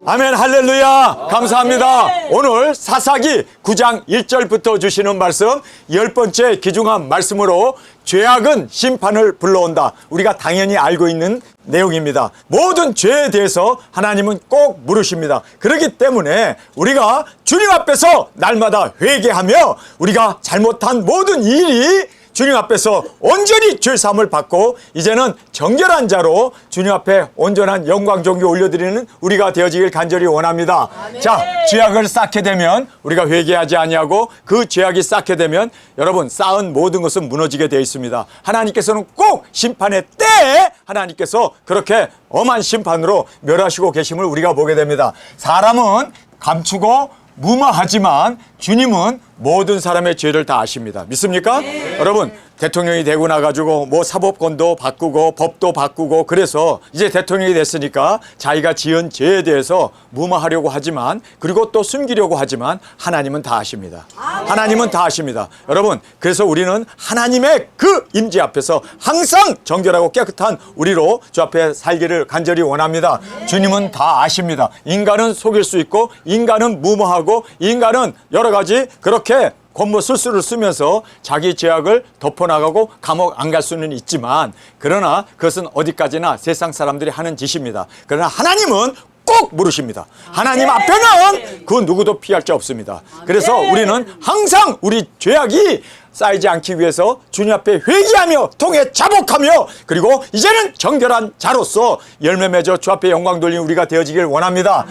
아멘. 할렐루야. 감사합니다. 오늘 사사기 9장 1절부터 주시는 말씀, 10번째 귀중한 말씀으로 죄악은 심판을 불러온다. 우리가 당연히 알고 있는 내용입니다. 모든 죄에 대해서 하나님은 꼭 물으십니다. 그렇기 때문에 우리가 주님 앞에서 날마다 회개하며 우리가 잘못한 모든 일이 주님 앞에서 온전히 죄사함을 받고 이제는 정결한 자로 주님 앞에 온전한 영광 존귀 올려드리는 우리가 되어지길 간절히 원합니다. 아멘. 자, 죄악을 쌓게 되면 우리가 회개하지 아니하고 그 죄악이 쌓게 되면 여러분 쌓은 모든 것은 무너지게 되어 있습니다. 하나님께서는 꼭 심판의 때에 하나님께서 그렇게 엄한 심판으로 멸하시고 계심을 우리가 보게 됩니다. 사람은 감추고 무마하지만 주님은 모든 사람의 죄를 다 아십니다. 믿습니까? 네. 여러분, 대통령이 되고 나가지고 뭐 사법권도 바꾸고 법도 바꾸고 그래서 이제 대통령이 됐으니까 자기가 지은 죄에 대해서 무마하려고 하지만 그리고 또 숨기려고 하지만 하나님은 다 아십니다. 하나님은 다 아십니다. 여러분, 그래서 우리는 하나님의 그 임재 앞에서 항상 정결하고 깨끗한 우리로 주 앞에 살기를 간절히 원합니다. 주님은 다 아십니다. 인간은 속일 수 있고 인간은 무모하고 인간은 여러 가지 그렇게 권모 술수를 쓰면서 자기 죄악을 덮어나가고 감옥 안 갈 수는 있지만 그러나 그것은 어디까지나 세상 사람들이 하는 짓입니다. 그러나 하나님은 꼭 물으십니다. 하나님 앞에는 그 누구도 피할 자 없습니다. 그래서 우리는 항상 우리 죄악이 쌓이지 않기 위해서 주님 앞에 회개하며 통해 자복하며 그리고 이제는 정결한 자로서 열매 맺어 주 앞에 영광 돌리는 우리가 되어지길 원합니다.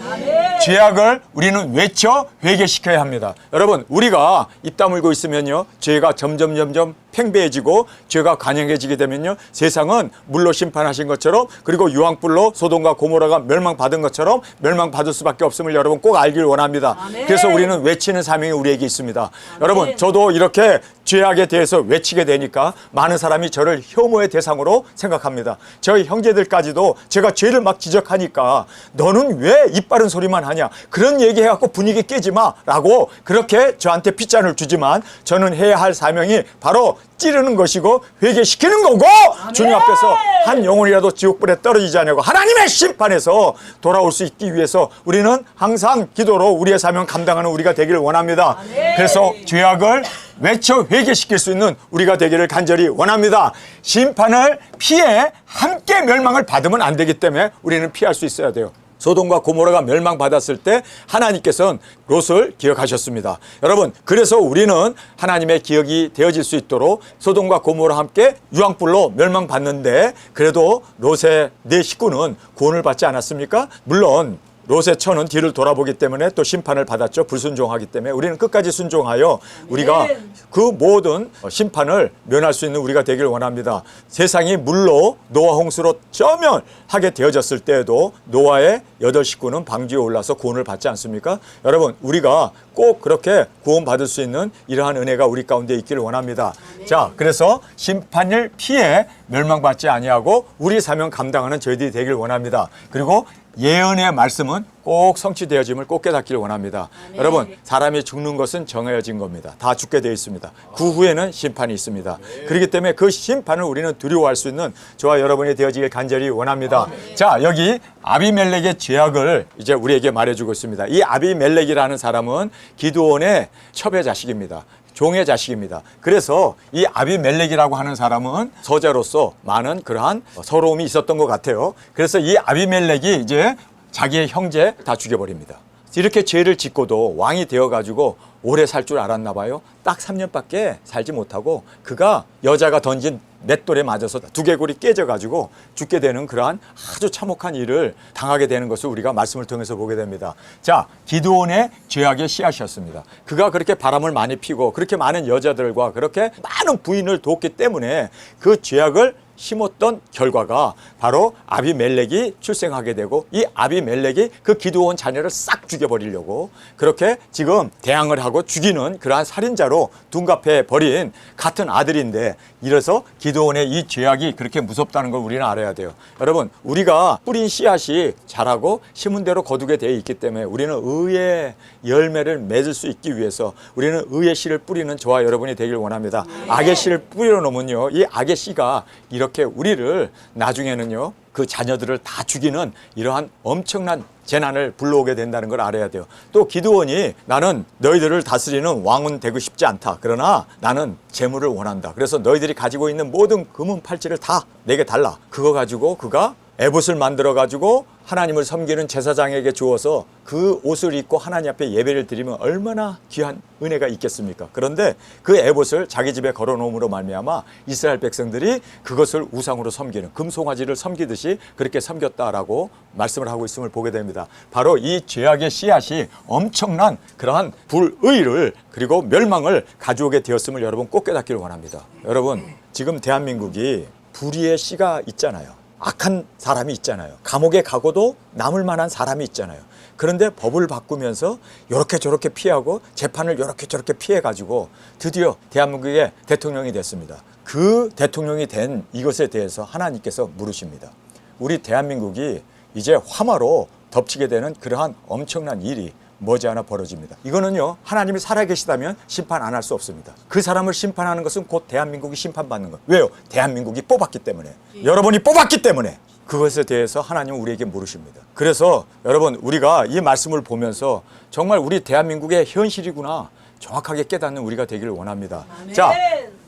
죄악을 우리는 외쳐 회개시켜야 합니다. 여러분, 우리가 입 다물고 있으면요 죄가 점점 팽배해지고 죄가 관영해지게 되면요 세상은 물로 심판하신 것처럼 그리고 유황불로 소돔과 고모라가 멸망받은 것처럼 멸망받을 수밖에 없음을 여러분 꼭 알길 원합니다. 그래서 우리는 외치는 사명이 우리에게 있습니다. 여러분, 저도 이렇게 죄악에 대해서 외치게 되니까 많은 사람이 저를 혐오의 대상으로 생각합니다. 저희 형제들까지도 제가 죄를 막 지적하니까 너는 왜 입 바른 소리만 하냐, 그런 얘기해갖고 분위기 깨지 마 라고 그렇게 저한테 핏잔을 주지만 저는 해야 할 사명이 바로 찌르는 것이고 회개시키는 거고 주님 앞에서 한 영혼이라도 지옥불에 떨어지지 않냐고 하나님의 심판에서 돌아올 수 있기 위해서 우리는 항상 기도로 우리의 사명 감당하는 우리가 되기를 원합니다. 그래서 죄악을 외쳐 회개시킬 수 있는 우리가 되기를 간절히 원합니다. 심판을 피해 함께 멸망을 받으면 안 되기 때문에 우리는 피할 수 있어야 돼요. 소돔과 고모라가 멸망받았을 때 하나님께서는 롯을 기억하셨습니다. 여러분, 그래서 우리는 하나님의 기억이 되어질 수 있도록 소돔과 고모라와 함께 유황불로 멸망받는데 그래도 롯의 네 식구는 구원을 받지 않았습니까? 물론 롯의 처는 뒤를 돌아보기 때문에 또 심판을 받았죠. 불순종하기 때문에 우리는 끝까지 순종하여 우리가 그 모든 심판을 면할 수 있는 우리가 되기를 원합니다. 세상이 물로 노아 홍수로 저멸하게 되어졌을 때에도 노아의 8식구는 방주에 올라서 구원을 받지 않습니까? 여러분, 우리가 꼭 그렇게 구원받을 수 있는 이러한 은혜가 우리 가운데 있기를 원합니다. 자, 그래서 심판을 피해 멸망받지 아니하고 우리 사명 감당하는 저희들이 되기를 원합니다. 그리고 예언의 말씀은 꼭 성취되어짐을 꼭 깨닫기를 원합니다. 여러분, 사람이 죽는 것은 정해진 겁니다. 다 죽게 되어 있습니다. 그 후에는 심판이 있습니다. 그렇기 때문에 그 심판을 우리는 두려워할 수 있는 저와 여러분이 되어지길 간절히 원합니다. 자, 여기 아비멜렉의 죄악을 이제 우리에게 말해주고 있습니다. 이 아비멜렉이라는 사람은 기드온의 첩의 자식입니다. 종의 자식입니다. 그래서 이 아비멜렉이라고 하는 사람은 서자로서 많은 그러한 서러움이 있었던 것 같아요. 그래서 이 아비멜렉이 이제 자기의 형제 다 죽여버립니다. 이렇게 죄를 짓고도 왕이 되어가지고 오래 살 줄 알았나 봐요. 딱 3년밖에 살지 못하고 그가 여자가 던진 맷돌에 맞아서 두개골이 깨져가지고 죽게 되는 그러한 아주 참혹한 일을 당하게 되는 것을 우리가 말씀을 통해서 보게 됩니다. 자, 기드온의 죄악의 씨앗이었습니다. 그가 그렇게 바람을 많이 피고 그렇게 많은 여자들과 그렇게 많은 부인을 돕기 때문에 그 죄악을 심었던 결과가 바로 아비멜렉이 출생하게 되고 이 아비멜렉이 그 기드온 자녀를 싹 죽여버리려고 그렇게 지금 대항을 하고 죽이는 그러한 살인자로 둔갑해 버린 같은 아들인데 이래서 기드온의 이 죄악이 그렇게 무섭다는 걸 우리는 알아야 돼요. 여러분, 우리가 뿌린 씨앗이 자라고 심은 대로 거두게 되어 있기 때문에 우리는 의의 열매를 맺을 수 있기 위해서 우리는 의의 씨를 뿌리는 저와 여러분이 되길 원합니다. 악의 씨를 뿌려 놓으면요 이 악의 씨가 이렇게 우리를 나중에는요 그 자녀들을 다 죽이는 이러한 엄청난 재난을 불러오게 된다는 걸 알아야 돼요. 또 기드온이 나는 너희들을 다스리는 왕은 되고 싶지 않다. 그러나 나는 재물을 원한다. 그래서 너희들이 가지고 있는 모든 금은 팔찌를 다 내게 달라. 그거 가지고 그가 에봇을 만들어 가지고 하나님을 섬기는 제사장에게 주어서 그 옷을 입고 하나님 앞에 예배를 드리면 얼마나 귀한 은혜가 있겠습니까? 그런데 그 에봇을 자기 집에 걸어놓음으로 말미암아 이스라엘 백성들이 그것을 우상으로 섬기는 금송아지를 섬기듯이 그렇게 섬겼다라고 말씀을 하고 있음을 보게 됩니다. 바로 이 죄악의 씨앗이 엄청난 그러한 불의를 그리고 멸망을 가져오게 되었음을 여러분 꼭 깨닫기를 원합니다. 여러분 지금 대한민국이 불의의 씨가 있잖아요. 악한 사람이 있잖아요. 감옥에 가고도 남을 만한 사람이 있잖아요. 그런데 법을 바꾸면서 이렇게 저렇게 피하고 재판을 이렇게 저렇게 피해가지고 드디어 대한민국의 대통령이 됐습니다. 그 대통령이 된 이것에 대해서 하나님께서 물으십니다. 우리 대한민국이 이제 화마로 덮치게 되는 그러한 엄청난 일이 머지않아 벌어집니다. 이거는요 하나님이 살아계시다면 심판 안 할 수 없습니다. 그 사람을 심판하는 것은 곧 대한민국이 심판받는 것. 왜요? 대한민국이 뽑았기 때문에, 여러분이 뽑았기 때문에 그것에 대해서 하나님은 우리에게 물으십니다. 그래서 여러분 우리가 이 말씀을 보면서 정말 우리 대한민국의 현실이구나 정확하게 깨닫는 우리가 되기를 원합니다. 아멘. 자,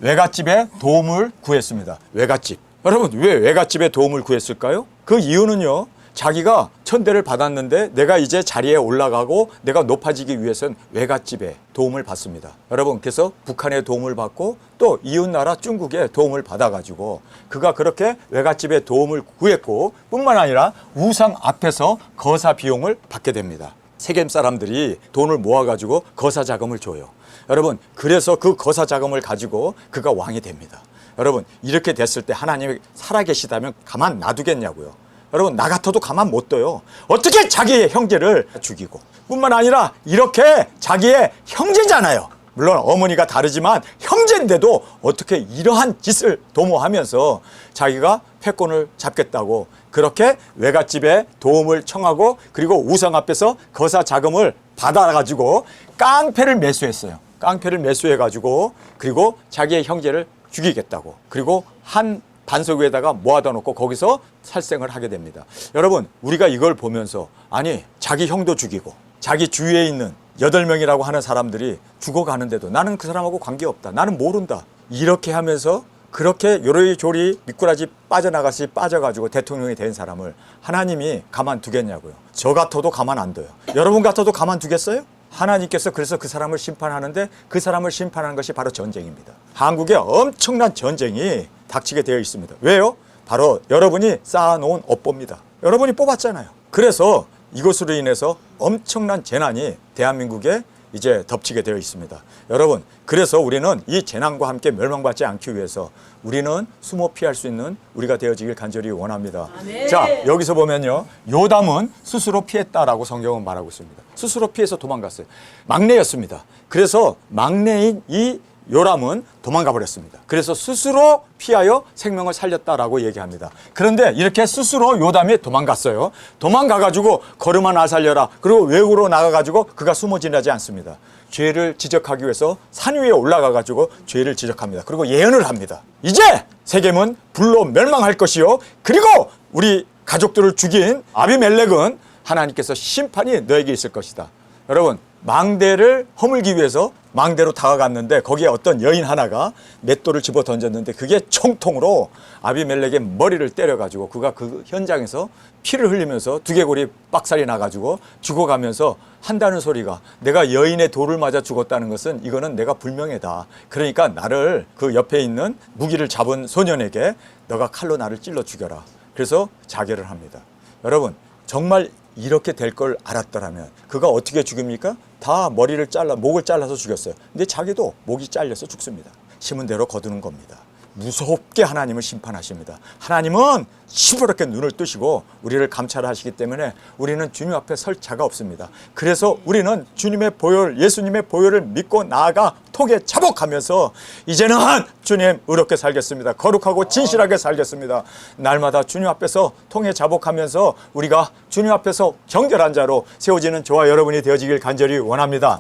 외갓집에 도움을 구했습니다. 외갓집. 여러분 왜 외갓집에 도움을 구했을까요? 그 이유는요, 자기가 천대를 받았는데 내가 이제 자리에 올라가고 내가 높아지기 위해서는 외갓집에 도움을 받습니다. 여러분, 그래서 북한의 도움을 받고 또 이웃나라 중국의 도움을 받아가지고 그가 그렇게 외갓집에 도움을 구했고 뿐만 아니라 우상 앞에서 거사 비용을 받게 됩니다. 세겜 사람들이 돈을 모아가지고 거사 자금을 줘요. 여러분, 그래서 그 거사 자금을 가지고 그가 왕이 됩니다. 여러분, 이렇게 됐을 때 하나님이 살아계시다면 가만 놔두겠냐고요. 여러분, 나 같아도 가만 못 둬요. 어떻게 자기의 형제를 죽이고, 뿐만 아니라 이렇게 자기의 형제잖아요. 물론 어머니가 다르지만 형제인데도 어떻게 이러한 짓을 도모하면서 자기가 패권을 잡겠다고 그렇게 외갓집에 도움을 청하고 그리고 우상 앞에서 거사 자금을 받아가지고 깡패를 매수했어요. 깡패를 매수해가지고 그리고 자기의 형제를 죽이겠다고, 그리고 한 반석 위에다가 모아다 놓고 거기서 살생을 하게 됩니다. 여러분, 우리가 이걸 보면서 아니 자기 형도 죽이고 자기 주위에 있는 8명이라고 하는 사람들이 죽어가는데도 나는 그 사람하고 관계없다, 나는 모른다, 이렇게 하면서 그렇게 요리조리 미꾸라지 빠져나가시 빠져가지고 대통령이 된 사람을 하나님이 가만두겠냐고요. 저 같아도 가만 안 둬요. 여러분 같아도 가만 두겠어요? 하나님께서 그래서 그 사람을 심판하는데 그 사람을 심판하는 것이 바로 전쟁입니다. 한국에 엄청난 전쟁이 닥치게 되어 있습니다. 왜요? 바로 여러분이 쌓아놓은 업보입니다. 여러분이 뽑았잖아요. 그래서 이것으로 인해서 엄청난 재난이 대한민국에 이제 덮치게 되어 있습니다. 여러분, 그래서 우리는 이 재난과 함께 멸망받지 않기 위해서 우리는 숨어 피할 수 있는 우리가 되어지길 간절히 원합니다. 아멘. 자, 여기서 보면요, 요담은 스스로 피했다라고 성경은 말하고 있습니다. 스스로 피해서 도망갔어요. 막내였습니다. 그래서 막내인 이 요람은 도망가 버렸습니다. 그래서 스스로 피하여 생명을 살렸다라고 얘기합니다. 그런데 이렇게 스스로 요담이 도망갔어요. 도망가가지고 걸음아 나 살려라. 그리고 외국으로 나가가지고 그가 숨어 지나지 않습니다. 죄를 지적하기 위해서 산 위에 올라가가지고 죄를 지적합니다. 그리고 예언을 합니다. 이제 세겜은 불로 멸망할 것이요, 그리고 우리 가족들을 죽인 아비멜렉은 하나님께서 심판이 너에게 있을 것이다. 여러분, 망대를 허물기 위해서 망대로 다가갔는데 거기에 어떤 여인 하나가 맷돌을 집어 던졌는데 그게 총통으로 아비멜렉의 머리를 때려가지고 그가 그 현장에서 피를 흘리면서 두개골이 빡살이 나가지고 죽어가면서 한다는 소리가, 내가 여인의 돌을 맞아 죽었다는 것은 이거는 내가 불명예다. 그러니까 나를 그 옆에 있는 무기를 잡은 소년에게 너가 칼로 나를 찔러 죽여라. 그래서 자결을 합니다. 여러분, 정말 이렇게 될 걸 알았더라면 그가 어떻게 죽입니까? 다 머리를 잘라, 목을 잘라서 죽였어요. 근데 자기도 목이 잘려서 죽습니다. 심은 대로 거두는 겁니다. 무섭게 하나님을 심판하십니다. 하나님은 시퍼렇게 눈을 뜨시고 우리를 감찰하시기 때문에 우리는 주님 앞에 설 자가 없습니다. 그래서 우리는 주님의 보혈, 예수님의 보혈을 믿고 나아가 통에 자복하면서 이제는 주님 의롭게 살겠습니다. 거룩하고 진실하게 살겠습니다. 날마다 주님 앞에서 통에 자복하면서 우리가 주님 앞에서 정결한 자로 세워지는 저와 여러분이 되어지길 간절히 원합니다.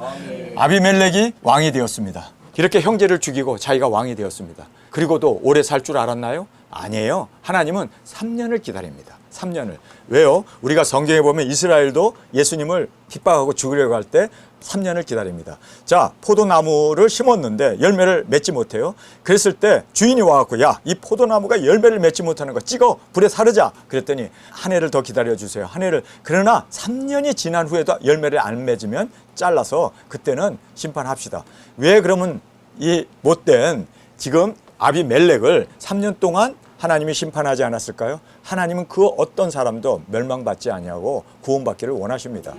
아비멜렉이 왕이 되었습니다. 이렇게 형제를 죽이고 자기가 왕이 되었습니다. 그리고도 오래 살 줄 알았나요? 아니에요. 하나님은 3년을 기다립니다. 3년을. 왜요? 우리가 성경에 보면 이스라엘도 예수님을 핍박하고 죽이려고 할 때 3년을 기다립니다. 자, 포도나무를 심었는데 열매를 맺지 못해요. 그랬을 때 주인이 와갖고 야, 이 포도나무가 열매를 맺지 못하는 거 찍어 불에 사르자. 그랬더니 한 해를 더 기다려주세요. 한 해를. 그러나 3년이 지난 후에도 열매를 안 맺으면 잘라서 그때는 심판합시다. 왜 그러면 이 못된 지금 아비멜렉을 3년 동안 하나님이 심판하지 않았을까요? 하나님은 그 어떤 사람도 멸망받지 아니하고 구원받기를 원하십니다.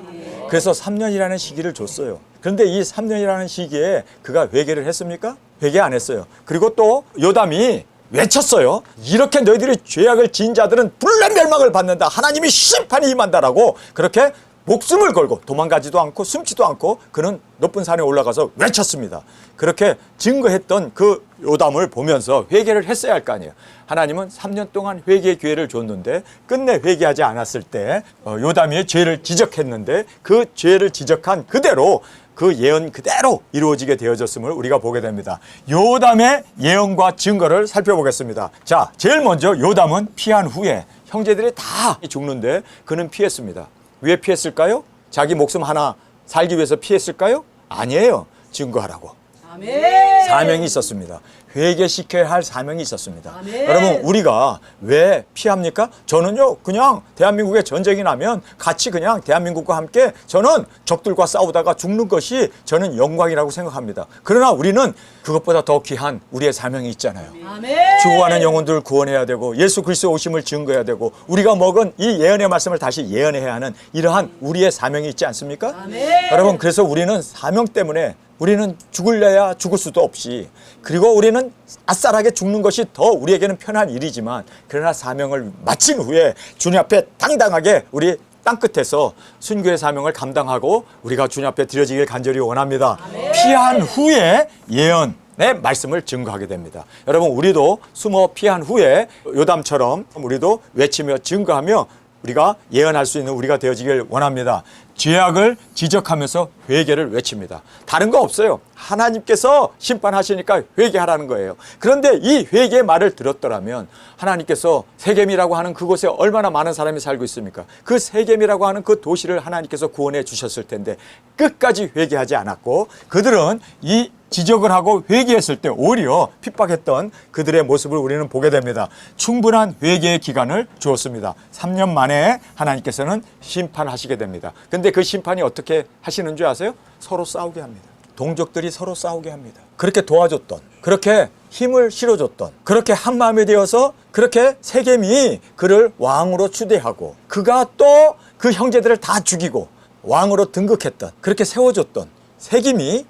그래서 3년이라는 시기를 줬어요. 그런데 이 3년이라는 시기에 그가 회개를 했습니까? 회개 안 했어요. 그리고 또 요담이 외쳤어요. 이렇게 너희들이 죄악을 지은 자들은 불난 멸망을 받는다. 하나님이 심판이 임한다라고 그렇게 목숨을 걸고 도망가지도 않고 숨지도 않고 그는 높은 산에 올라가서 외쳤습니다. 그렇게 증거했던 그 요담을 보면서 회개를 했어야 할 거 아니에요. 하나님은 3년 동안 회개의 기회를 줬는데 끝내 회개하지 않았을 때 요담이 죄를 지적했는데 그 죄를 지적한 그대로 그 예언 그대로 이루어지게 되어졌음을 우리가 보게 됩니다. 요담의 예언과 증거를 살펴보겠습니다. 자, 제일 먼저 요담은 피한 후에 형제들이 다 죽는데 그는 피했습니다. 왜 피했을까요? 자기 목숨 하나 살기 위해서 피했을까요? 아니에요. 증거하라고. 아멘. 사명이 있었습니다. 회개시켜야 할 사명이 있었습니다. 아멘. 여러분, 우리가 왜 피합니까? 저는요, 그냥 대한민국에 전쟁이 나면 같이 그냥 대한민국과 함께 저는 적들과 싸우다가 죽는 것이 저는 영광이라고 생각합니다. 그러나 우리는 그것보다 더 귀한 우리의 사명이 있잖아요. 아멘. 죽어가는 영혼들을 구원해야 되고 예수 그리스도의 오심을 증거해야 되고 우리가 먹은 이 예언의 말씀을 다시 예언해야 하는 이러한 우리의 사명이 있지 않습니까? 아멘. 여러분, 그래서 우리는 사명 때문에 우리는 죽을래야 죽을 수도 없이 그리고 우리는 아싸하게 죽는 것이 더 우리에게는 편한 일이지만 그러나 사명을 마친 후에 주님 앞에 당당하게 우리 땅끝에서 순교의 사명을 감당하고 우리가 주님 앞에 드려지길 간절히 원합니다. 아멘. 피한 후에 예언의 말씀을 증거하게 됩니다. 여러분, 우리도 숨어 피한 후에 요담처럼 우리도 외치며 증거하며 우리가 예언할 수 있는 우리가 되어지길 원합니다. 죄악을 지적하면서 회개를 외칩니다. 다른 거 없어요. 하나님께서 심판하시니까 회개하라는 거예요. 그런데 이 회개의 말을 들었더라면 하나님께서 세겜이라고 하는 그곳에 얼마나 많은 사람이 살고 있습니까? 그 세겜이라고 하는 그 도시를 하나님께서 구원해 주셨을 텐데 끝까지 회개하지 않았고 그들은 이 지적을 하고 회개했을 때 오히려 핍박했던 그들의 모습을 우리는 보게 됩니다. 충분한 회개의 기간을 주었습니다. 3년 만에 하나님께서는 심판하시게 됩니다. 근데 그 심판이 어떻게 하시는 줄 아세요? 서로 싸우게 합니다. 동족들이 서로 싸우게 합니다. 그렇게 도와줬던, 그렇게 힘을 실어줬던, 그렇게 한 마음이 되어서 그렇게 세겜이 그를 왕으로 추대하고 그가 또 그 형제들을 다 죽이고 왕으로 등극했던, 그렇게 세워줬던 세겜이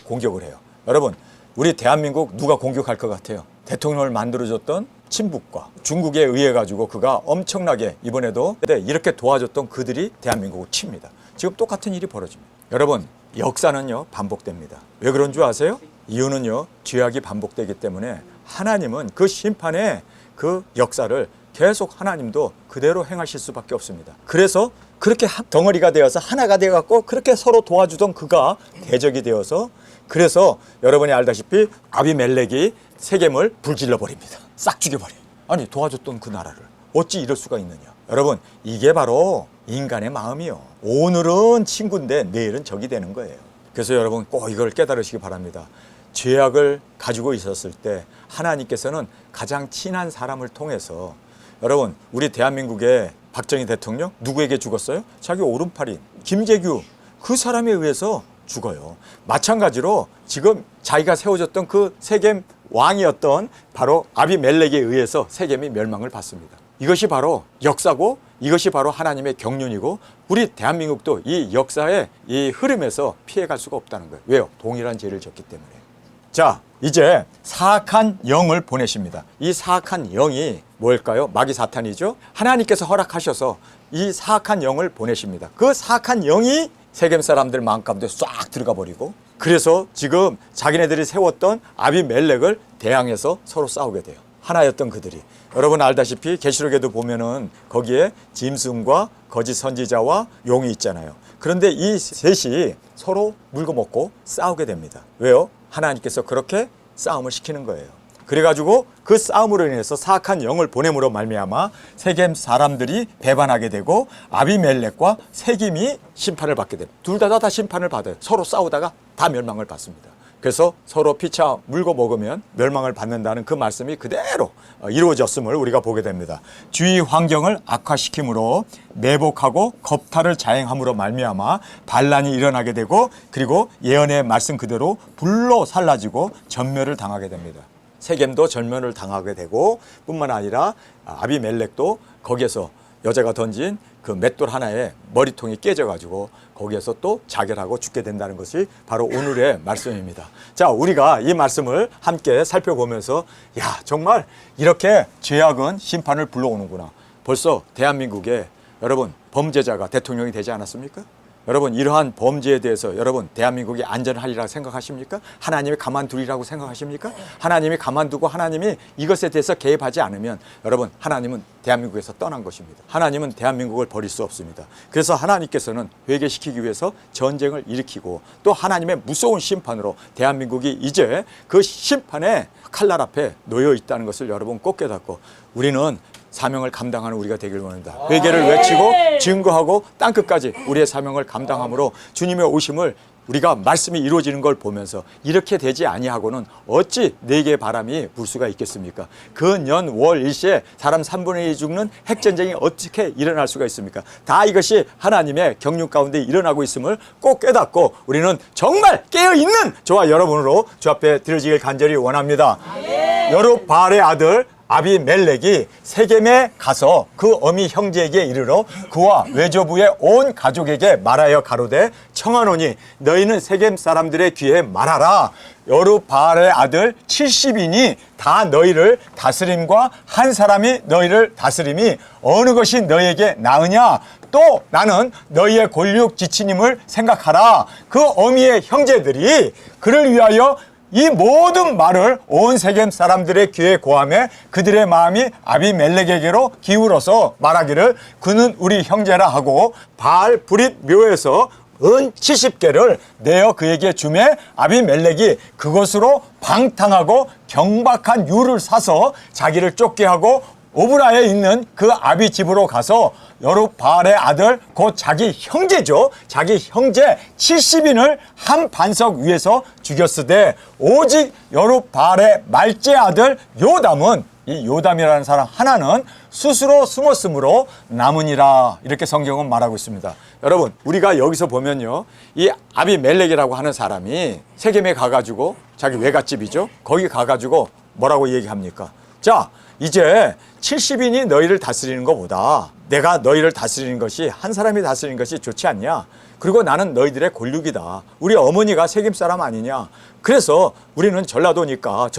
공격을 해요. 여러분, 우리 대한민국 누가 공격할 것 같아요? 대통령을 만들어줬던 친북과 중국에 의해 가지고 그가 엄청나게 이번에도 이렇게 도와줬던 그들이 대한민국을 칩니다. 지금 똑같은 일이 벌어집니다. 여러분, 역사는요 반복됩니다. 왜 그런 줄 아세요? 이유는요, 죄악이 반복되기 때문에 하나님은 그 심판의 그 역사를 계속 하나님도 그대로 행하실 수밖에 없습니다. 그래서 그렇게 덩어리가 되어서 하나가 되어갖고 그렇게 서로 도와주던 그가 대적이 되어서 그래서 여러분이 알다시피 아비멜렉이 세겜을 불질러 버립니다. 싹 죽여버려요. 아니, 도와줬던 그 나라를 어찌 이럴 수가 있느냐. 여러분, 이게 바로 인간의 마음이요. 오늘은 친구인데 내일은 적이 되는 거예요. 그래서 여러분 꼭 이걸 깨달으시기 바랍니다. 죄악을 가지고 있었을 때 하나님께서는 가장 친한 사람을 통해서 여러분, 우리 대한민국의 박정희 대통령 누구에게 죽었어요? 자기 오른팔인 김재규 그 사람에 의해서 죽어요. 마찬가지로 지금 자기가 세워졌던 그 세겜 왕이었던 바로 아비멜렉에 의해서 세겜이 멸망을 받습니다. 이것이 바로 역사고 이것이 바로 하나님의 경륜이고 우리 대한민국도 이 역사의 이 흐름에서 피해갈 수가 없다는 거예요. 왜요? 동일한 죄를 졌기 때문에. 자, 이제 사악한 영을 보내십니다. 이 사악한 영이 뭘까요? 마귀 사탄이죠. 하나님께서 허락하셔서 이 사악한 영을 보내십니다. 그 사악한 영이 세겜 사람들 마음 가운데 싹 들어가 버리고 그래서 지금 자기네들이 세웠던 아비멜렉을 대항해서 서로 싸우게 돼요. 하나였던 그들이. 여러분 알다시피 계시록에도 보면은 거기에 짐승과 거짓 선지자와 용이 있잖아요. 그런데 이 셋이 서로 물고 먹고 싸우게 됩니다. 왜요? 하나님께서 그렇게 싸움을 시키는 거예요. 그래가지고 그 싸움으로 인해서 사악한 영을 보냄으로 말미암아 세겜 사람들이 배반하게 되고 아비멜렉과 세김이 심판을 받게 됩니다. 둘 다 심판을 받아요. 서로 싸우다가 다 멸망을 받습니다. 그래서 서로 피차 물고 먹으면 멸망을 받는다는 그 말씀이 그대로 이루어졌음을 우리가 보게 됩니다. 주위 환경을 악화시킴으로 매복하고 겁탈을 자행함으로 말미암아 반란이 일어나게 되고 그리고 예언의 말씀 그대로 불로 살라지고 전멸을 당하게 됩니다. 세겜도 전멸을 당하게 되고 뿐만 아니라 아비멜렉도 거기에서 여자가 던진 그 맷돌 하나에 머리통이 깨져가지고 거기에서 또 자결하고 죽게 된다는 것이 바로 오늘의 말씀입니다. 자, 우리가 이 말씀을 함께 살펴보면서 야, 정말 이렇게 죄악은 심판을 불러오는구나. 벌써 대한민국에 여러분 범죄자가 대통령이 되지 않았습니까? 여러분 이러한 범죄에 대해서 여러분 대한민국이 안전하리라고 생각하십니까? 하나님이 가만두리라고 생각하십니까? 하나님이 가만두고 하나님이 이것에 대해서 개입하지 않으면 여러분 하나님은 대한민국에서 떠난 것입니다. 하나님은 대한민국을 버릴 수 없습니다. 그래서 하나님께서는 회개시키기 위해서 전쟁을 일으키고 또 하나님의 무서운 심판으로 대한민국이 이제 그 심판의 칼날 앞에 놓여 있다는 것을 여러분 꼭 깨닫고 우리는 사명을 감당하는 우리가 되길 원합니다. 회개를 외치고 증거하고 땅끝까지 우리의 사명을 감당함으로 주님의 오심을 우리가 말씀이 이루어지는 걸 보면서 이렇게 되지 아니하고는 어찌 네 개의 바람이 불 수가 있겠습니까? 그 년 월 일시에 사람 3분의 1이 죽는 핵전쟁이 어떻게 일어날 수가 있습니까? 다 이것이 하나님의 경륜 가운데 일어나고 있음을 꼭 깨닫고 우리는 정말 깨어있는 저와 여러분으로 주 앞에 드려지길 간절히 원합니다. 여룻바알의 아들 아비멜렉이 세겜에 가서 그 어미 형제에게 이르러 그와 외조부의 온 가족에게 말하여 가로되 청하노니 너희는 세겜 사람들의 귀에 말하라. 여룻바알의 아들 70인이 다 너희를 다스림과 한 사람이 너희를 다스림이 어느 것이 너희에게 나으냐. 또 나는 너희의 골육 지친임을 생각하라. 그 어미의 형제들이 그를 위하여 이 모든 말을 온 세겜 사람들의 귀에 고하며 그들의 마음이 아비멜렉에게로 기울어서 말하기를 그는 우리 형제라 하고 바알 브릿 묘에서 은 70개를 내어 그에게 주매 아비멜렉이 그것으로 방탕하고 경박한 유를 사서 자기를 쫓게 하고 오브라에 있는 그 아비 집으로 가서 여룻바알의 아들 곧 자기 형제죠. 자기 형제 70인을 한 반석 위에서 죽였으되 오직 여룻바알의 말째 아들 요담은 이 요담이라는 사람 하나는 스스로 숨었으므로 남으니라. 이렇게 성경은 말하고 있습니다. 여러분 우리가 여기서 보면요 이 아비멜렉이라고 하는 사람이 세겜에 가가지고 자기 외갓집이죠. 거기 가가지고 뭐라고 얘기합니까? 자 이제 70인이 너희를 다스리는 것보다 내가 너희를 다스리는 것이 한 사람이 다스리는 것이 좋지 않냐. 그리고 나는 너희들의 골육이다. 우리 어머니가 세겜 사람 아니냐. 그래서 우리는 전라도니까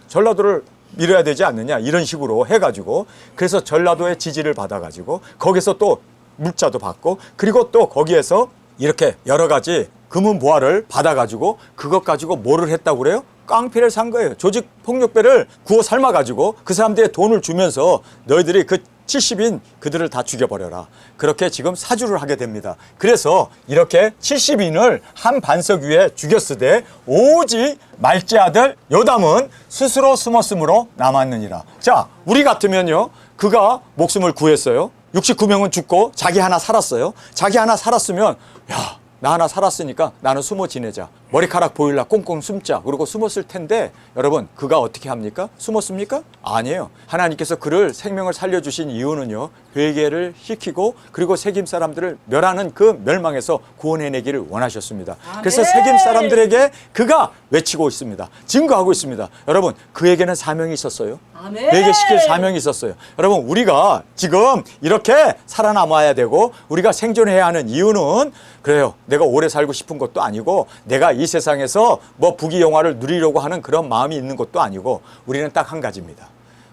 전라도를 밀어야 되지 않느냐. 이런 식으로 해가지고 그래서 전라도의 지지를 받아가지고 거기서 또 물자도 받고 그리고 또 거기에서 이렇게 여러 가지 금은보화를 받아가지고 그것 가지고 뭐를 했다고 그래요? 깡패를 산 거예요. 조직 폭력배를 구워 삶아가지고 그 사람들의 돈을 주면서 너희들이 그 70인 그들을 다 죽여버려라. 그렇게 지금 사주를 하게 됩니다. 그래서 이렇게 70인을 한 반석 위에 죽였으되 오직 말째 아들 요담은 스스로 숨었으므로 남았느니라. 자, 우리 같으면요. 그가 목숨을 구했어요. 69명은 죽고 자기 하나 살았어요. 자기 하나 살았으면 야, 나 하나 살았으니까 나는 숨어 지내자. 머리카락 보일라 꽁꽁 숨자. 그러고 숨었을 텐데 여러분 그가 어떻게 합니까? 숨었습니까? 아니에요. 하나님께서 그를 생명을 살려주신 이유는요. 회개를 시키고 그리고 세겜 사람들을 멸하는 그 멸망에서 구원해내기를 원하셨습니다. 그래서 세겜 사람들에게 그가 외치고 있습니다. 증거하고 있습니다. 여러분 그에게는 사명이 있었어요. 회개시킬 사명이 있었어요. 여러분 우리가 지금 이렇게 살아남아야 되고 우리가 생존해야 하는 이유는 그래요. 내가 오래 살고 싶은 것도 아니고 내가 이 세상에서 뭐 부귀영화를 누리려고 하는 그런 마음이 있는 것도 아니고 우리는 딱 한 가지입니다.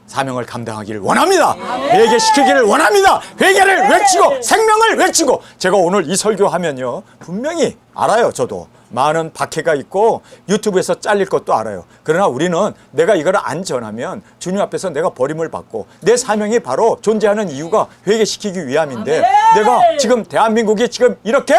사명을 감당하기를 원합니다. 회개시키기를 원합니다. 회개를 외치고 생명을 외치고 제가 오늘 이 설교하면요. 분명히 알아요. 저도. 많은 박해가 있고 유튜브에서 잘릴 것도 알아요. 그러나 우리는 내가 이걸 안 전하면 주님 앞에서 내가 버림을 받고 내 사명이 바로 존재하는 이유가 회개시키기 위함인데 내가 지금 대한민국이 지금 이렇게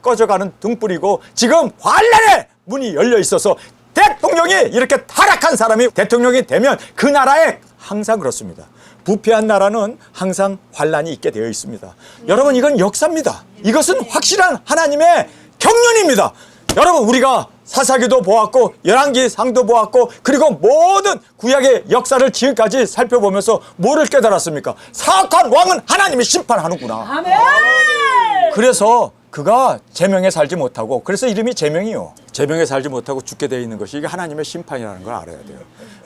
꺼져가는 등불이고 지금 환란의 문이 열려 있어서 대통령이 이렇게 타락한 사람이 대통령이 되면 그 나라에 항상 그렇습니다. 부패한 나라는 항상 환란이 있게 되어 있습니다. 여러분, 이건 역사입니다. 이것은 확실한 하나님의 경륜입니다. 여러분, 우리가 사사기도 보았고 열왕기상도 보았고 그리고 모든 구약의 역사를 지금까지 살펴보면서 뭐를 깨달았습니까? 사악한 왕은 하나님이 심판하는구나. 아멘. 그래서 그가 제명에 살지 못하고, 그래서 이름이 제명이요. 제명에 살지 못하고 죽게 되어 있는 것이 이게 하나님의 심판이라는 걸 알아야 돼요.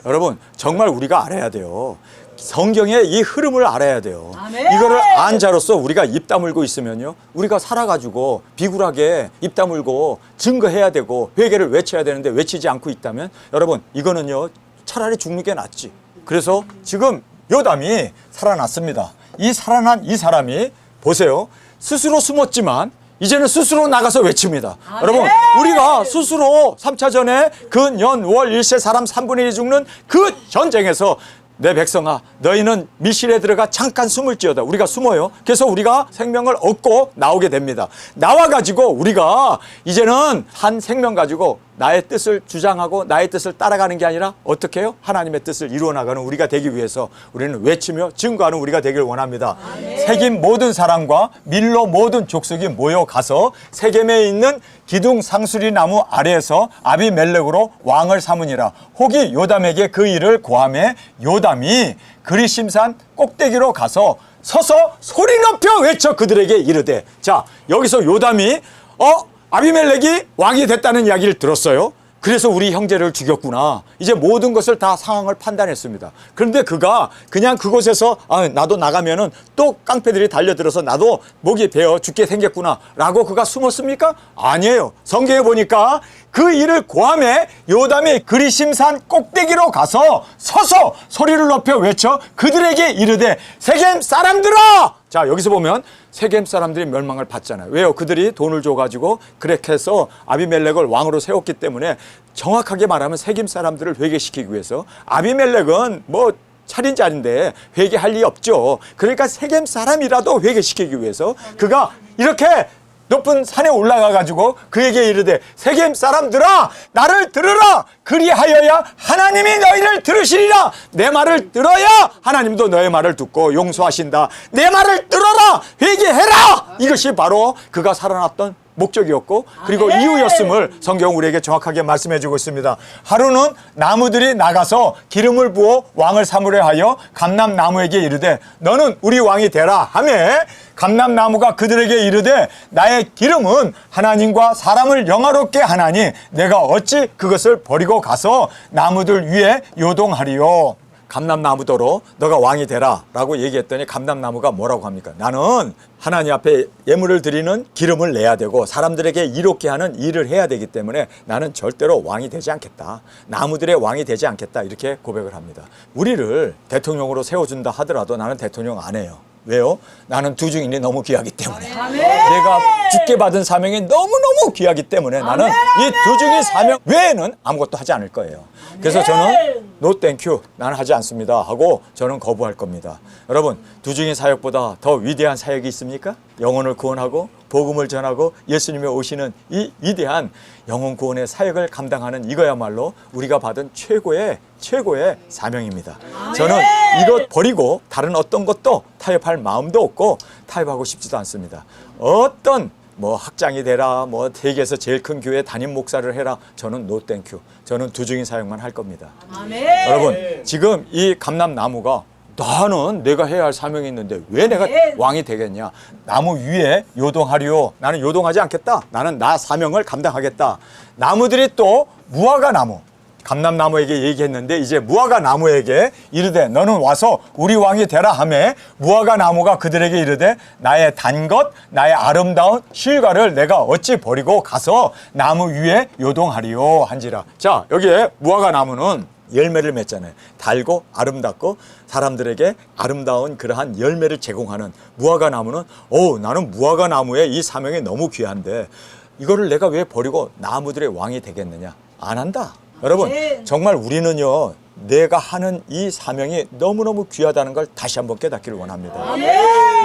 여러분, 정말 우리가 알아야 돼요. 성경의 이 흐름을 알아야 돼요. 아멘. 이거를 안 자로서 우리가 입 다물고 있으면요, 우리가 살아가지고 비굴하게 입 다물고 증거해야 되고 회개를 외쳐야 되는데 외치지 않고 있다면, 여러분, 이거는요 차라리 죽는 게 낫지. 그래서 지금 요담이 살아났습니다. 이 살아난 이 사람이 보세요, 스스로 숨었지만 이제는 스스로 나가서 외칩니다. 아멘. 여러분, 우리가 스스로 3차전에 근, 월, 일세 사람 3분의 1이 죽는 그 전쟁에서 내 백성아, 너희는 미실에 들어가 잠깐 숨을지어다. 우리가 숨어요. 그래서 우리가 생명을 얻고 나오게 됩니다. 나와가지고 우리가 이제는 한 생명 가지고 나의 뜻을 주장하고 나의 뜻을 따라가는 게 아니라 어떻게 해요? 하나님의 뜻을 이루어나가는 우리가 되기 위해서 우리는 외치며 증거하는 우리가 되길 원합니다. 세겜 모든 사람과 밀로 모든 족속이 모여가서 세겜에 있는 기둥 상수리 나무 아래에서 아비멜렉으로 왕을 삼으니라. 혹이 요담에게 그 일을 고하매 요담이 그리심산 꼭대기로 가서 서서 소리 높여 외쳐 그들에게 이르되. 자, 여기서 요담이 아비멜렉이 왕이 됐다는 이야기를 들었어요. 그래서 우리 형제를 죽였구나. 이제 모든 것을 다 상황을 판단했습니다. 그런데 그가 그냥 그곳에서 나도 나가면은 또 깡패들이 달려들어서 나도 목이 베어 죽게 생겼구나 라고 그가 숨었습니까? 아니에요. 성경에 보니까 그 일을 고함에 요담이 그리심산 꼭대기로 가서 서서 소리를 높여 외쳐 그들에게 이르되 세겜 사람들아! 자, 여기서 보면 세겜 사람들이 멸망을 받잖아요. 왜요? 그들이 돈을 줘가지고 그렇게 해서 아비멜렉을 왕으로 세웠기 때문에, 정확하게 말하면 세겜 사람들을 회개시키기 위해서, 아비멜렉은 뭐 살인자인데 회개할 리 없죠. 그러니까 세겜 사람이라도 회개시키기 위해서 그가 이렇게 높은 산에 올라가가지고 그에게 이르되 세겜 사람들아, 나를 들으라. 그리하여야 하나님이 너희를 들으시리라. 내 말을 들어야 하나님도 너의 말을 듣고 용서하신다. 내 말을 들어라. 회개해라. 이것이 바로 그가 살아났던 목적이었고 그리고 이유였음을 성경 우리에게 정확하게 말씀해주고 있습니다. 하루는 나무들이 나가서 기름을 부어 왕을 삼으려 하여 감람나무에게 이르되 너는 우리 왕이 되라 하매, 감람나무가 그들에게 이르되 나의 기름은 하나님과 사람을 영화롭게 하나니 내가 어찌 그것을 버리고 가서 나무들 위에 요동하리요. 감람나무더러 너가 왕이 되라 라고 얘기했더니 감람나무가 뭐라고 합니까? 나는 하나님 앞에 예물을 드리는 기름을 내야 되고 사람들에게 이롭게 하는 일을 해야 되기 때문에 나는 절대로 왕이 되지 않겠다. 나무들의 왕이 되지 않겠다. 이렇게 고백을 합니다. 우리를 대통령으로 세워준다 하더라도 나는 대통령 안 해요. 왜요? 나는 두 증인이 너무 귀하기 때문에. 내가 죽게 받은 사명이 너무너무 귀하기 때문에 나는 이 두 증인 사명 외에는 아무것도 하지 않을 거예요. 그래서 저는 노 땡큐, 나는 하지 않습니다 하고 저는 거부할 겁니다. 여러분, 두 증인 사역보다 더 위대한 사역이 있습니까? 영혼을 구원하고 복음을 전하고 예수님이 오시는 이 위대한 영혼 구원의 사역을 감당하는 이거야말로 우리가 받은 최고의 사명입니다. 저는 이것 버리고 다른 어떤 것도 타협할 마음도 없고 타협하고 싶지도 않습니다. 어떤 학장이 되라, 세계에서 제일 큰 교회 담임 목사를 해라, 저는 노 땡큐. 저는 두 증인 사역만 할 겁니다. 아멘. 여러분, 지금 이 감람나무가 나는 내가 해야 할 사명이 있는데 왜 내가 왕이 되겠냐? 나무 위에 요동하리요. 나는 요동하지 않겠다. 나는 나 사명을 감당하겠다. 나무들이 또 무화과 나무, 감람나무에게 얘기했는데 이제 무화과 나무에게 이르되 너는 와서 우리 왕이 되라 하매, 무화과 나무가 그들에게 이르되 나의 단 것 나의 아름다운 실과를 내가 어찌 버리고 가서 나무 위에 요동하리요 한지라. 자, 여기에 무화과 나무는 열매를 맺잖아요. 달고 아름답고 사람들에게 아름다운 그러한 열매를 제공하는 무화과 나무는 나는 무화과 나무의 이 사명이 너무 귀한데 이거를 내가 왜 버리고 나무들의 왕이 되겠느냐? 안 한다. 여러분, 정말 우리는요, 내가 하는 이 사명이 너무너무 귀하다는 걸 다시 한번 깨닫기를 원합니다.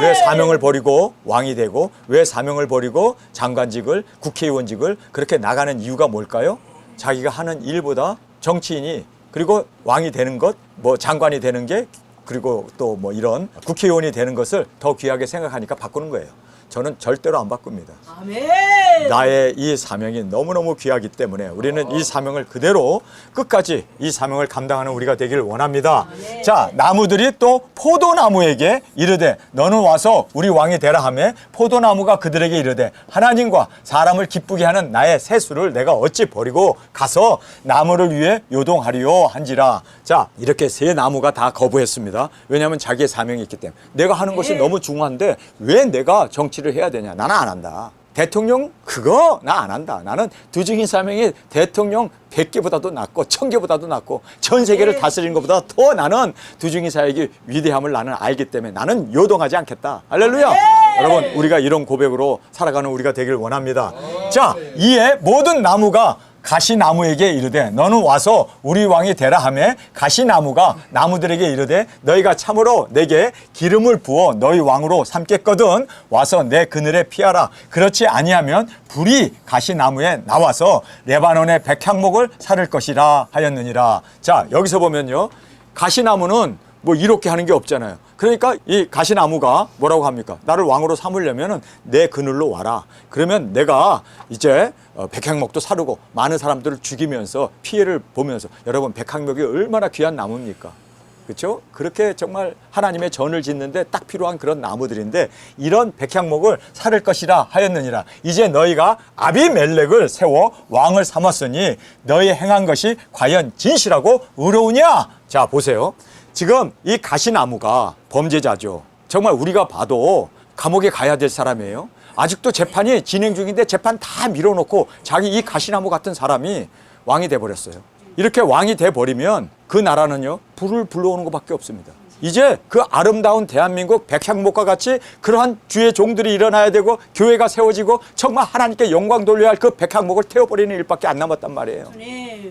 왜 사명을 버리고 왕이 되고 왜 사명을 버리고 장관직을, 국회의원직을 그렇게 나가는 이유가 뭘까요? 자기가 하는 일보다 정치인이 그리고 왕이 되는 것, 뭐 장관이 되는 게 그리고 또 뭐 이런 국회의원이 되는 것을 더 귀하게 생각하니까 바꾸는 거예요. 저는 절대로 안 바꿉니다. 아멘. 나의 이 사명이 너무너무 귀하기 때문에 우리는 이 사명을 그대로 끝까지 이 사명을 감당하는 우리가 되기를 원합니다. 아멘. 자, 나무들이 또 포도나무에게 이르되 너는 와서 우리 왕이 되라 하며 포도나무가 그들에게 이르되 하나님과 사람을 기쁘게 하는 나의 세수를 내가 어찌 버리고 가서 나무를 위해 요동하리요 한지라. 자, 이렇게 세 나무가 다 거부했습니다. 왜냐하면 자기의 사명이 있기 때문에. 내가 하는 것이 너무 중요한데 왜 내가 정치를 해야 되냐. 나는 안 한다. 대통령 그거 나 안 한다. 나는 두증인 사명이 대통령 100개보다도 낫고 1000개보다도 낫고 전 세계를 다스리는 것보다 더 나는 두증인 사역이 위대함을 나는 알기 때문에 나는 요동하지 않겠다. 할렐루야. 여러분 우리가 이런 고백으로 살아가는 우리가 되길 원합니다. 자, 이에 모든 나무가 가시나무에게 이르되 너는 와서 우리 왕이 되라 하며 가시나무가 나무들에게 이르되 너희가 참으로 내게 기름을 부어 너희 왕으로 삼겠거든 와서 내 그늘에 피하라. 그렇지 아니하면 불이 가시나무에 나와서 레바논의 백향목을 사를 것이라 하였느니라. 자, 여기서 보면요, 가시나무는 뭐 이렇게 하는 게 없잖아요. 그러니까 이 가시나무가 뭐라고 합니까? 나를 왕으로 삼으려면 내 그늘로 와라. 그러면 내가 이제 백향목도 사르고 많은 사람들을 죽이면서 피해를 보면서, 여러분 백향목이 얼마나 귀한 나무입니까? 그렇죠? 그렇게 정말 하나님의 전을 짓는데 딱 필요한 그런 나무들인데 이런 백향목을 사를 것이라 하였느니라. 이제 너희가 아비멜렉을 세워 왕을 삼았으니 너희 행한 것이 과연 진실하고 의로우냐? 자, 보세요. 지금 이 가시나무가 범죄자죠. 정말 우리가 봐도 감옥에 가야 될 사람이에요. 아직도 재판이 진행 중인데 재판 다 밀어놓고 자기 이 가시나무 같은 사람이 왕이 돼버렸어요. 이렇게 왕이 돼버리면 그 나라는요, 불을 불러오는 것밖에 없습니다. 이제 그 아름다운 대한민국 백향목과 같이 그러한 주의 종들이 일어나야 되고 교회가 세워지고 정말 하나님께 영광 돌려야 할 그 백향목을 태워버리는 일밖에 안 남았단 말이에요.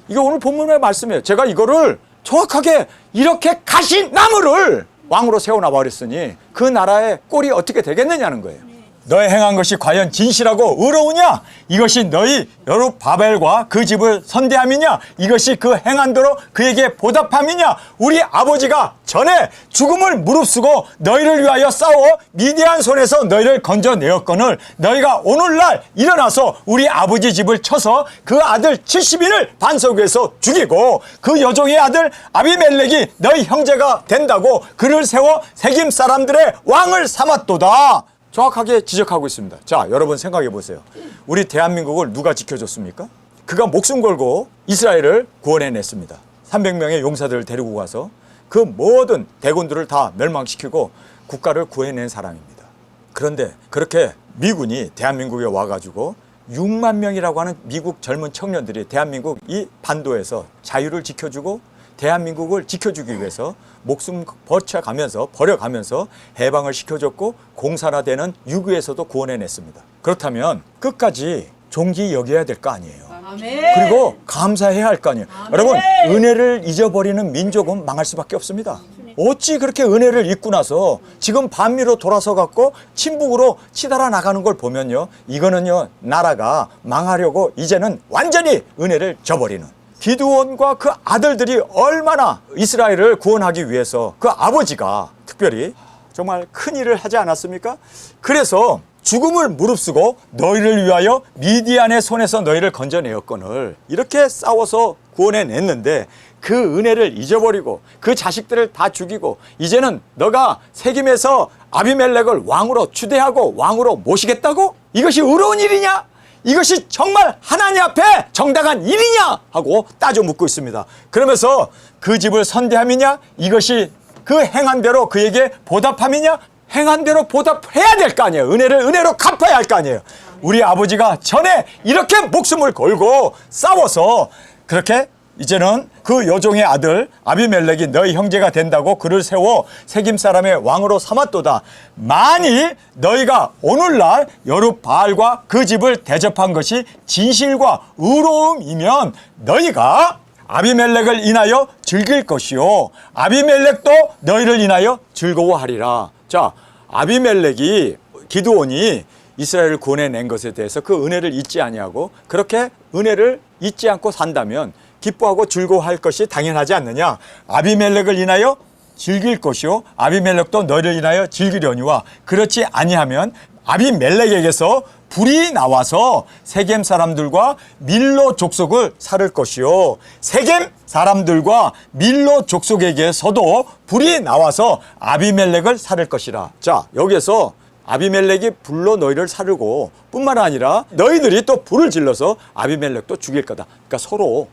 이게 오늘 본문의 말씀이에요. 제가 이거를 정확하게 이렇게 가시나무를 왕으로 세워놔 버렸으니 그 나라의 꼴이 어떻게 되겠느냐는 거예요. 너의 행한 것이 과연 진실하고 의로우냐? 이것이 너희 여룹바벨과 그 집을 선대함이냐? 이것이 그 행한대로 그에게 보답함이냐? 우리 아버지가 전에 죽음을 무릅쓰고 너희를 위하여 싸워 미디안 손에서 너희를 건져내었거늘 너희가 오늘날 일어나서 우리 아버지 집을 쳐서 그 아들 70인을 반석 위에서 죽이고 그 여종의 아들 아비멜렉이 너희 형제가 된다고 그를 세워 세김 사람들의 왕을 삼았도다. 정확하게 지적하고 있습니다. 자, 여러분 생각해 보세요. 우리 대한민국을 누가 지켜줬습니까? 그가 목숨 걸고 이스라엘을 구원해냈습니다. 300명의 용사들을 데리고 가서 그 모든 대군들을 다 멸망시키고 국가를 구해낸 사람입니다. 그런데 그렇게 미군이 대한민국에 와가지고 6만 명이라고 하는 미국 젊은 청년들이 대한민국 이 반도에서 자유를 지켜주고 대한민국을 지켜주기 위해서 목숨 버려가면서 해방을 시켜줬고 공산화되는 유구에서도 구원해냈습니다. 그렇다면 끝까지 존귀 여겨야 될 거 아니에요. 아멘. 그리고 감사해야 할 거 아니에요. 아멘. 여러분, 은혜를 잊어버리는 민족은 망할 수밖에 없습니다. 어찌 그렇게 은혜를 잊고 나서 지금 반미로 돌아서 갖고 친북으로 치달아 나가는 걸 보면요, 이거는요 나라가 망하려고 이제는 완전히 은혜를 저버리는, 기드온과 그 아들들이 얼마나 이스라엘을 구원하기 위해서 그 아버지가 특별히 정말 큰 일을 하지 않았습니까? 그래서 죽음을 무릅쓰고 너희를 위하여 미디안의 손에서 너희를 건져내었거늘 이렇게 싸워서 구원해냈는데 그 은혜를 잊어버리고 그 자식들을 다 죽이고 이제는 너가 세김에서 아비멜렉을 왕으로 추대하고 왕으로 모시겠다고? 이것이 의로운 일이냐? 이것이 정말 하나님 앞에 정당한 일이냐? 하고 따져 묻고 있습니다. 그러면서 그 집을 선대함이냐? 이것이 그 행한 대로 그에게 보답함이냐? 행한 대로 보답해야 될 거 아니에요. 은혜를 은혜로 갚아야 할 거 아니에요. 우리 아버지가 전에 이렇게 목숨을 걸고 싸워서 그렇게 이제는 그 여종의 아들 아비멜렉이 너희 형제가 된다고 그를 세워 세김 사람의 왕으로 삼았도다. 만일 너희가 오늘날 여룹바알과 그 집을 대접한 것이 진실과 의로움이면 너희가 아비멜렉을 인하여 즐길 것이요 아비멜렉도 너희를 인하여 즐거워하리라. 자, 아비멜렉이 기드온이 이스라엘을 구원해낸 것에 대해서 그 은혜를 잊지 아니하고 그렇게 은혜를 잊지 않고 산다면 기뻐하고 즐거워할 것이 당연하지 않느냐. 아비멜렉을 인하여 즐길 것이요 아비멜렉도 너를 인하여 즐기려니와 그렇지 아니하면 아비멜렉에게서 불이 나와서 세겜 사람들과 밀로 족속을 살을 것이요 세겜 사람들과 밀로 족속에게서도 불이 나와서 아비멜렉을 살을 것이라. 자, 여기에서 아비멜렉이 불로 너희를 사르고 뿐만 아니라 너희들이 또 불을 질러서 아비멜렉도 죽일 거다. 그러니까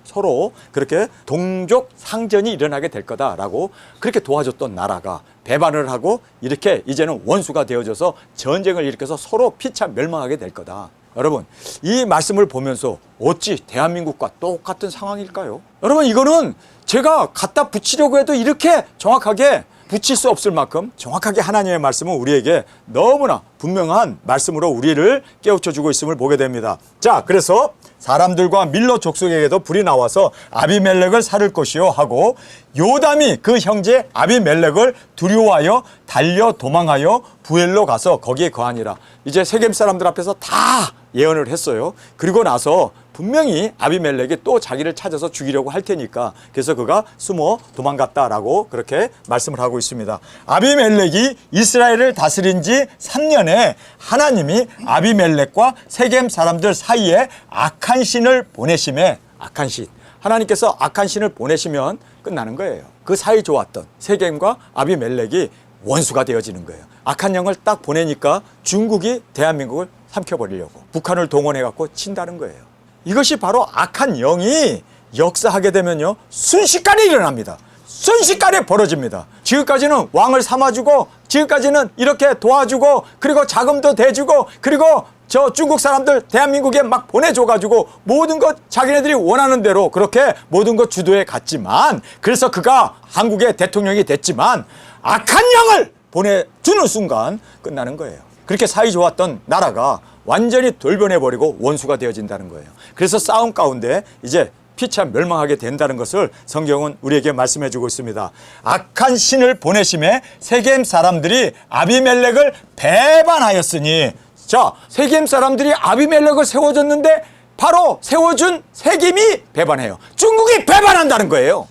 서로 그렇게 동족 상전이 일어나게 될 거다라고 그렇게 도와줬던 나라가 배반을 하고 이렇게 이제는 원수가 되어져서 전쟁을 일으켜서 서로 피차 멸망하게 될 거다. 여러분, 이 말씀을 보면서 어찌 대한민국과 똑같은 상황일까요? 여러분, 이거는 제가 갖다 붙이려고 해도 이렇게 정확하게 붙일 수 없을 만큼 정확하게 하나님의 말씀은 우리에게 너무나 분명한 말씀으로 우리를 깨우쳐주고 있음을 보게 됩니다. 자, 그래서 사람들과 밀로 족속에게도 불이 나와서 아비멜렉을 살을 것이요 하고 요담이 그 형제 아비멜렉을 두려워하여 달려 도망하여 부엘로 가서 거기에 거하니라. 이제 세겜 사람들 앞에서 다 예언을 했어요. 그리고 나서 분명히 아비멜렉이 또 자기를 찾아서 죽이려고 할 테니까 그래서 그가 숨어 도망갔다라고 그렇게 말씀을 하고 있습니다. 아비멜렉이 이스라엘을 다스린 지 3년에 하나님이 아비멜렉과 세겜 사람들 사이에 악한 신을 보내심에 악한 신. 하나님께서 악한 신을 보내시면 끝나는 거예요. 그 사이 좋았던 세겜과 아비멜렉이 원수가 되어지는 거예요. 악한 영을 딱 보내니까 중국이 대한민국을 삼켜버리려고 북한을 동원해갖고 친다는 거예요. 이것이 바로 악한 영이 역사하게 되면요 순식간에 일어납니다. 순식간에 벌어집니다. 지금까지는 왕을 삼아주고 지금까지는 이렇게 도와주고 그리고 자금도 대주고 그리고 저 중국 사람들 대한민국에 막 보내줘가지고 모든 것 자기네들이 원하는 대로 그렇게 모든 것 주도해 갔지만 그래서 그가 한국의 대통령이 됐지만 악한 영을 보내주는 순간 끝나는 거예요. 그렇게 사이 좋았던 나라가 완전히 돌변해버리고 원수가 되어진다는 거예요. 그래서 싸움 가운데 이제 피차 멸망하게 된다는 것을 성경은 우리에게 말씀해주고 있습니다. 악한 신을 보내심에 세겜 사람들이 아비멜렉을 배반하였으니 자, 세겜 사람들이 아비멜렉을 세워줬는데 바로 세워준 세겜이 배반해요. 중국이 배반한다는 거예요.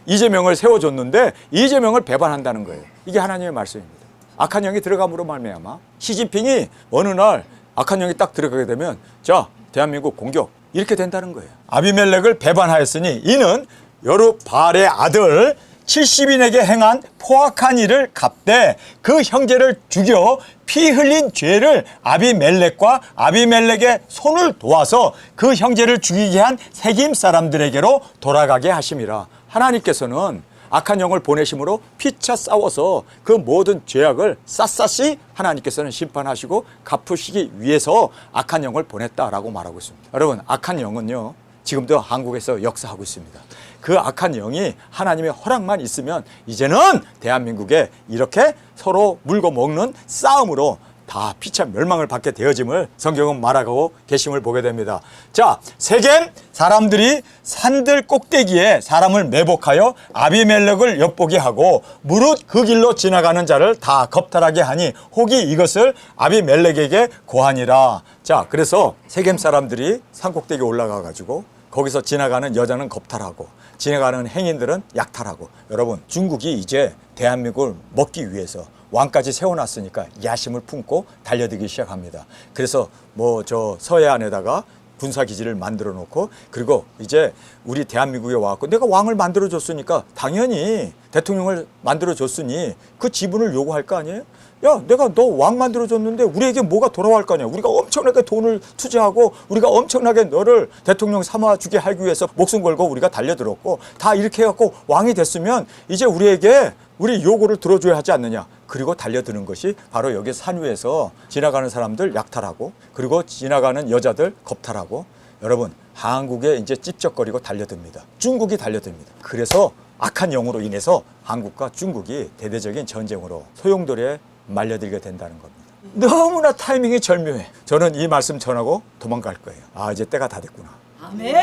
이재명을 세워줬는데 이재명을 배반한다는 거예요. 이게 하나님의 말씀입니다. 악한 영이 들어감으로 말미암아 시진핑이 어느 날 악한 영이 딱 들어가게 되면 자, 대한민국 공격 이렇게 된다는 거예요. 아비멜렉을 배반하였으니 이는 여룻바알의 아들 70인에게 행한 포악한 일을 갚되 그 형제를 죽여 피 흘린 죄를 아비멜렉과 아비멜렉의 손을 도와서 그 형제를 죽이게 한 세겜 사람들에게로 돌아가게 하심이라. 하나님께서는 악한 영을 보내심으로 피차 싸워서 그 모든 죄악을 샅샅이 하나님께서는 심판하시고 갚으시기 위해서 악한 영을 보냈다라고 말하고 있습니다. 여러분, 악한 영은요 지금도 한국에서 역사하고 있습니다. 그 악한 영이 하나님의 허락만 있으면 이제는 대한민국에 이렇게 서로 물고 먹는 싸움으로 다 피차 멸망을 받게 되어짐을 성경은 말하고 계심을 보게 됩니다. 자, 세겜 사람들이 산들 꼭대기에 사람을 매복하여 아비멜렉을 엿보게 하고 무릇 그 길로 지나가는 자를 다 겁탈하게 하니 혹이 이것을 아비멜렉에게 고하니라. 자, 그래서 세겜 사람들이 산 꼭대기에 올라가 가지고 거기서 지나가는 여자는 겁탈하고 지나가는 행인들은 약탈하고. 여러분, 중국이 이제 대한민국을 먹기 위해서 왕까지 세워놨으니까 야심을 품고 달려들기 시작합니다. 그래서 뭐 저 서해안에다가 군사기지를 만들어 놓고 그리고 이제 우리 대한민국에 와갖고 내가 왕을 만들어 줬으니까 당연히 대통령을 만들어 줬으니 그 지분을 요구할 거 아니에요? 야, 내가 너 왕 만들어 줬는데 우리에게 뭐가 돌아갈 거 아니야? 우리가 엄청나게 돈을 투자하고 우리가 엄청나게 너를 대통령 삼아주게 하기 위해서 목숨 걸고 우리가 달려들었고 다 이렇게 해갖고 왕이 됐으면 이제 우리에게 우리 요구를 들어줘야 하지 않느냐. 그리고 달려드는 것이 바로 여기 산 위에서 지나가는 사람들 약탈하고 그리고 지나가는 여자들 겁탈하고. 여러분, 한국에 이제 찝쩍거리고 달려듭니다. 중국이 달려듭니다. 그래서 악한 영으로 인해서 한국과 중국이 대대적인 전쟁으로 소용돌이에 말려들게 된다는 겁니다. 너무나 타이밍이 절묘해. 저는 이 말씀 전하고 도망갈 거예요. 아, 이제 때가 다 됐구나. 아멘.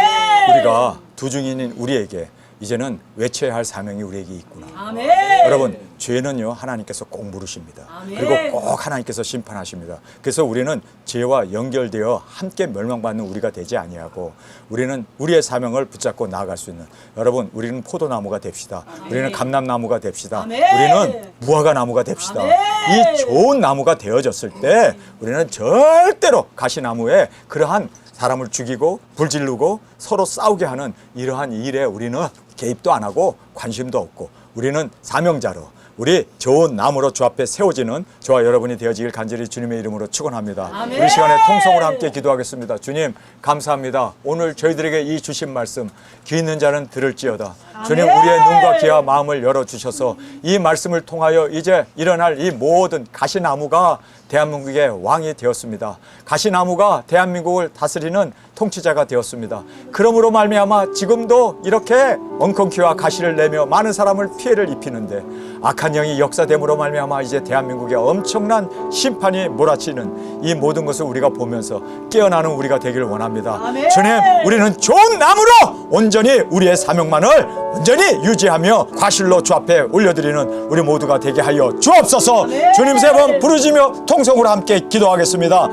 우리가 두 중인인 우리에게 이제는 외쳐야 할 사명이 우리에게 있구나. 아멘. 여러분, 죄는요 하나님께서 꼭 물으십니다. 아멘. 그리고 꼭 하나님께서 심판하십니다. 그래서 우리는 죄와 연결되어 함께 멸망받는 우리가 되지 아니하고 우리는 우리의 사명을 붙잡고 나아갈 수 있는, 여러분 우리는 포도나무가 됩시다. 우리는 감람나무가 됩시다. 아멘. 우리는 무화과나무가 됩시다. 아멘. 이 좋은 나무가 되어졌을 때 우리는 절대로 가시나무에 그러한 사람을 죽이고 불지르고 서로 싸우게 하는 이러한 일에 우리는 개입도 안 하고 관심도 없고, 우리는 사명자로 우리 좋은 나무로 주 앞에 세워지는 저와 여러분이 되어지길 간절히 주님의 이름으로 축원합니다. 아멘. 우리 시간에 통성으로 함께 기도하겠습니다. 주님 감사합니다. 오늘 저희들에게 이 주신 말씀 귀 있는 자는 들을지어다. 주님 우리의 눈과 귀와 마음을 열어주셔서 이 말씀을 통하여 이제 일어날 이 모든 가시나무가 대한민국의 왕이 되었습니다. 가시나무가 대한민국을 다스리는 통치자가 되었습니다. 그러므로 말미암아 지금도 이렇게 엉겅퀴와 가시를 내며 많은 사람을 피해를 입히는데 악한 영이 역사됨으로 말미암아 이제 대한민국에 엄청난 심판이 몰아치는 이 모든 것을 우리가 보면서 깨어나는 우리가 되기를 원합니다. 아멘. 주님 우리는 좋은 나무로 온전히 우리의 사명만을 온전히 유지하며 과실로 주 앞에 올려드리는 우리 모두가 되게 하여 주옵소서. 아멘. 주님 세 번 부르짖며 통성으로 함께 기도하겠습니다.